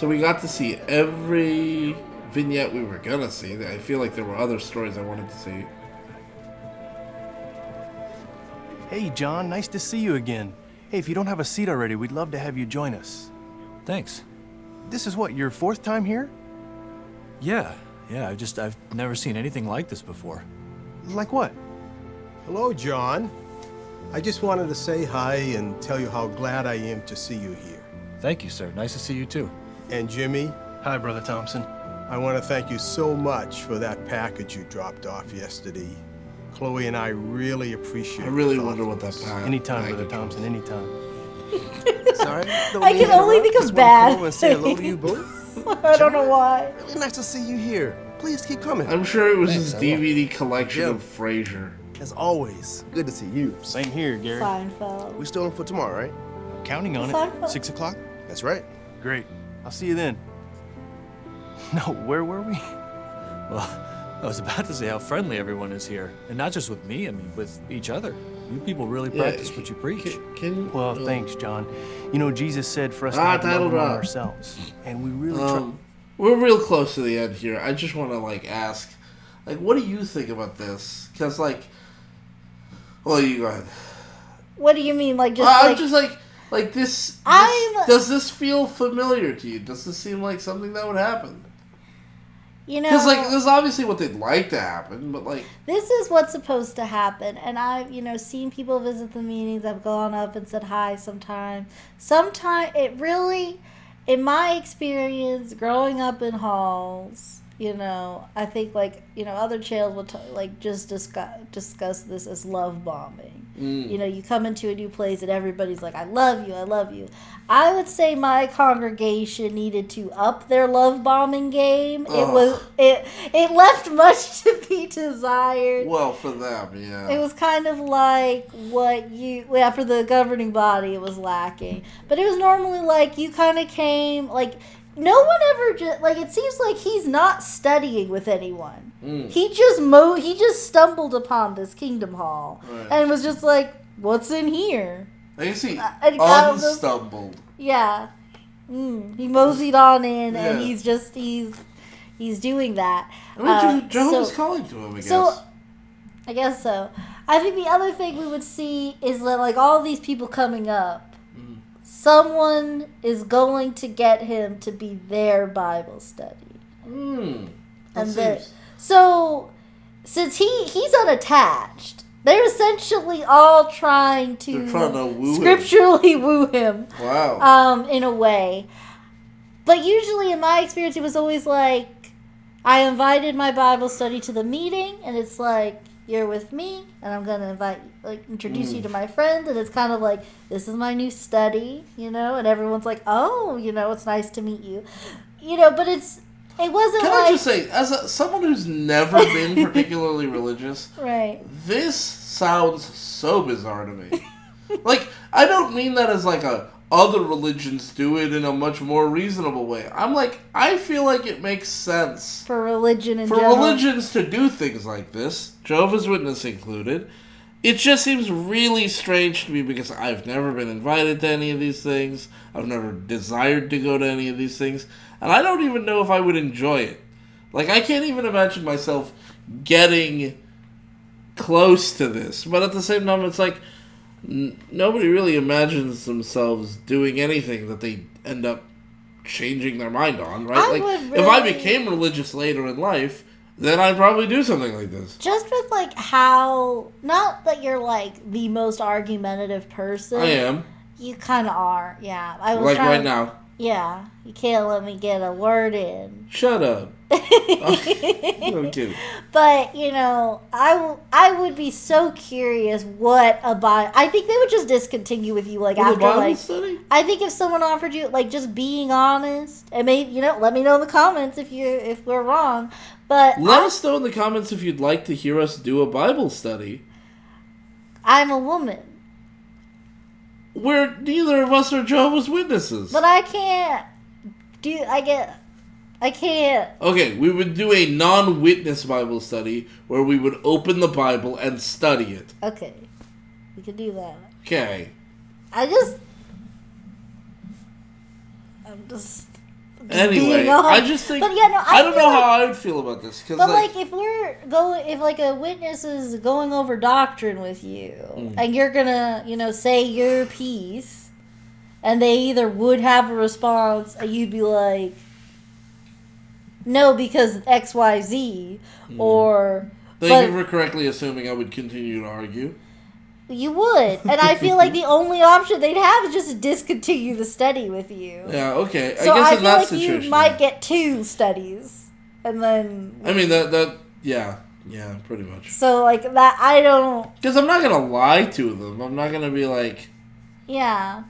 So we got to see every vignette we were gonna see. I feel like there were other stories I wanted to see. Hey, John, nice to see you again. Hey, if you don't have a seat already, we'd love to have you join us. Thanks. This is what, your fourth time here? Yeah, I've never seen anything like this before. Like what? Hello, John. I just wanted to say hi and tell you how glad I am to see you here. Thank you, sir. Nice to see you too. And Jimmy, Hi, Brother Thompson. I want to thank you so much for that package you dropped off yesterday. Chloe and I really appreciate it. I really wonder what that Anytime, Brother Thompson, anytime. Sorry, I can only think of bad and say hello to you both. I don't know why. Really nice to see you here. Please keep coming. I'm sure it was Thanks, his I will. DVD collection Yeah. of Frasier. As always, good to see you. Same here, Gary. Seinfeld. We still in for tomorrow, right? Counting on Seinfeld. it. 6 o'clock? That's right. Great. I'll see you then. No, where were we? Well, I was about to say how friendly everyone is here. And not just with me, I mean, with each other. You people really practice what you preach. Can Well, thanks, John. You know, Jesus said for us to have title love among drop. ourselves. And we really try. We're real close to the end here. I just want to ask, what do you think about this? Because well, you go ahead. What do you mean? Like just I'm like just this. I'm- Does this feel familiar to you? Does this seem like something that would happen? you know Because this is obviously what they'd like to happen, but this is what's supposed to happen. And I've seen people visit the meetings. I've gone up and said hi sometime. Sometimes it really, in my experience, growing up in halls. I think other channels will just discuss this as love bombing. You come into a new place and everybody's like, I love you, I love you. I would say my congregation needed to up their love bombing game. It left much to be desired. well, for them, yeah. It was kind of like for the governing body it was lacking. But it was normally you kind of came no one ever just it seems like he's not studying with anyone. He just stumbled upon this Kingdom Hall and was just like, what's in here? I guess he I unstumbled. Yeah. He moseyed on in and Yeah. he's doing that. I mean, Jehovah's calling to him, I guess. So I guess so. I think the other thing we would see is that all these people coming up, someone is going to get him to be their Bible study. So since he's unattached, they're essentially all trying to woo scripturally woo him. Wow. In a way. But usually in my experience it was always I invited my Bible study to the meeting and it's you're with me and I'm going to introduce you to my friends and it's kind of this is my new study, and everyone's oh, it's nice to meet you. But it wasn't Can I just say, as someone who's never been particularly religious, right. this sounds so bizarre to me. I don't mean that as other religions do it in a much more reasonable way. I'm I feel like it makes sense For religion in for general. religions to do things like this, Jehovah's Witness included. It just seems really strange to me because I've never been invited to any of these things. I've never desired to go to any of these things. And I don't even know if I would enjoy it. I can't even imagine myself getting close to this. But at the same time, it's nobody really imagines themselves doing anything that they end up changing their mind on, right? If I became religious later in life, then I'd probably do something like this. Just with how, not that you're the most argumentative person. I am. You kind of are, yeah. I was Right now. Yeah, you can't let me get a word in. Shut up. I'm kidding. But, I would be so curious what a Bible... I think they would just discontinue with you, after, Bible study? I think if someone offered you, just being honest, and maybe, let me know in the comments if we're wrong, but... Let us know in the comments if you'd like to hear us do a Bible study. I'm a woman. Where neither of us are Jehovah's Witnesses. But I can't I can't. Okay, we would do a non-witness Bible study where we would open the Bible and study it. Okay. We could do that. Okay. I'm Anyway, being on. I just think But yeah, no, I don't feel know like- how I would feel about this because But like, if like a witness is going over doctrine with you, and you're gonna, say your piece, and they either would have a response, and you'd be like, no, because X, Y, Z, or. Thank you for correctly assuming I would continue to argue. You would, and I feel like the only option they'd have is just to discontinue the study with you. Yeah, okay. So I guess I in feel that like situation, you might get 2 studies, and then. I mean yeah, pretty much. So like that, I don't. Because I'm not gonna lie to them. I'm not gonna be like, Yeah.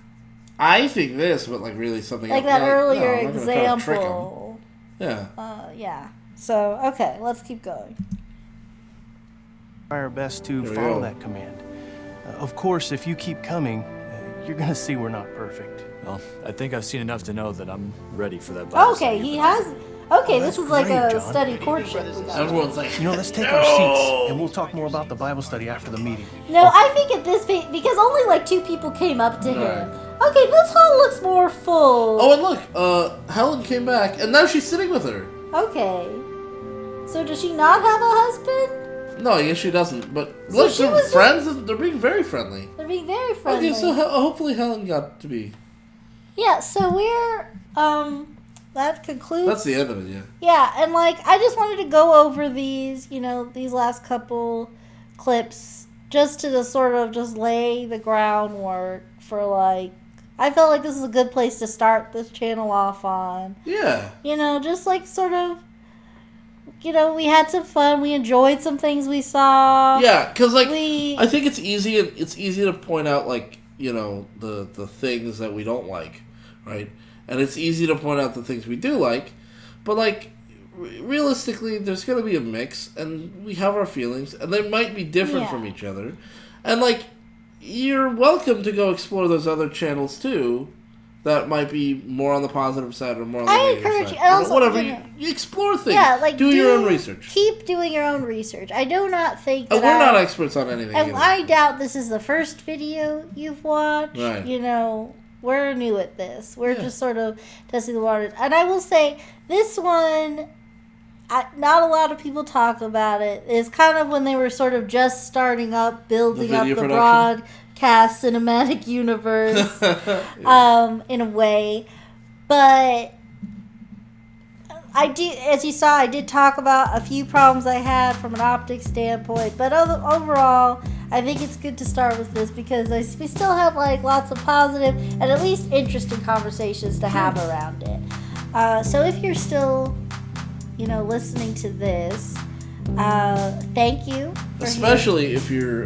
I think this, but like really something Like else. that earlier I'm not gonna try to trick 'em. example. Yeah. Yeah. So okay, let's keep going. Try our best to There we follow go. that command. Of course, if you keep coming, you're gonna see we're not perfect. Well, I think I've seen enough to know that I'm ready for that Bible Okay, study. he has. Okay, That's this is like great, a John. study courtship. we got. Everyone's like, Let's take our seats, and we'll talk more about the Bible study after the meeting. No, I think at this because only like 2 people came up to him. Okay, this hall looks more full. oh, and look, Helen came back, and now she's sitting with her. Okay. So does she not have a husband? No, I guess she doesn't. But So look, she they're was friends. And they're being very friendly. They're being very friendly. Okay, so hopefully Helen got to be. Yeah, so we're that concludes. That's the end of it, yeah. Yeah, and like I just wanted to go over these, these last couple clips just to sort of just lay the groundwork for like I felt like this is a good place to start this channel off on. Yeah. Just like sort of we had some fun, we enjoyed some things we saw. Yeah, because like We- I think it's easy to point out like the things that we don't like, right? And it's easy to point out the things we do like, but like realistically, there's gonna be a mix, and we have our feelings, and they might be different Yeah. from each other, and like you're welcome to go explore those other channels too. That might be more on the positive side or more on the I negative encourage side. you- and also, whatever you know- you explore things. Yeah, like do your own research. Keep doing your own research. I do not think that And we're not experts on anything. And either. I doubt this is the first video you've watched. Right. We're new at this. We're just sort of testing the waters. And I will say, this one, not a lot of people talk about it. It's kind of when they were sort of just starting up, building up video the production? broadcast cinematic universe, in a way. But as you saw, I did talk about a few problems I had from an optics standpoint, but overall, I think it's good to start with this because we still have like lots of positive and at least interesting conversations to have around it. So if you're still, listening to this, thank you. Especially if you're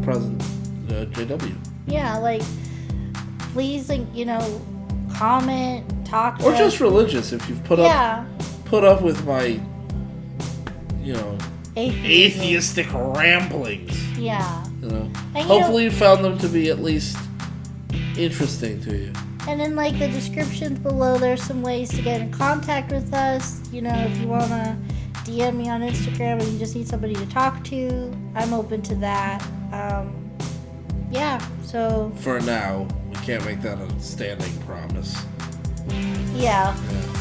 present JW. Yeah, like please, comment, talk to Or us. just religious if you've put up with my atheistic ramblings. Yeah. And, Hopefully you found them to be at least interesting to you. And in like the descriptions below, there's some ways to get in contact with us. If you want to DM me on Instagram and you just need somebody to talk to, I'm open to that. So For now, we can't make that a standing promise. yeah,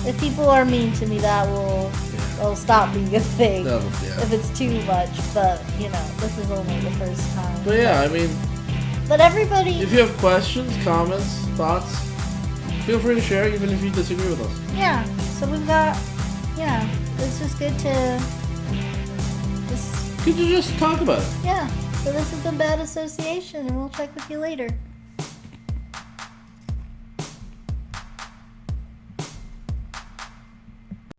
if people are mean to me, that will stop being a thing. If it's too much, but this is only the first time. But yeah, I mean, But everybody, if you have questions, comments, thoughts, feel free to share, even if you disagree with us. yeah. So we've got, it's just good to Could you just talk about it? yeah. So this has been Bad Association, and we'll check with you later.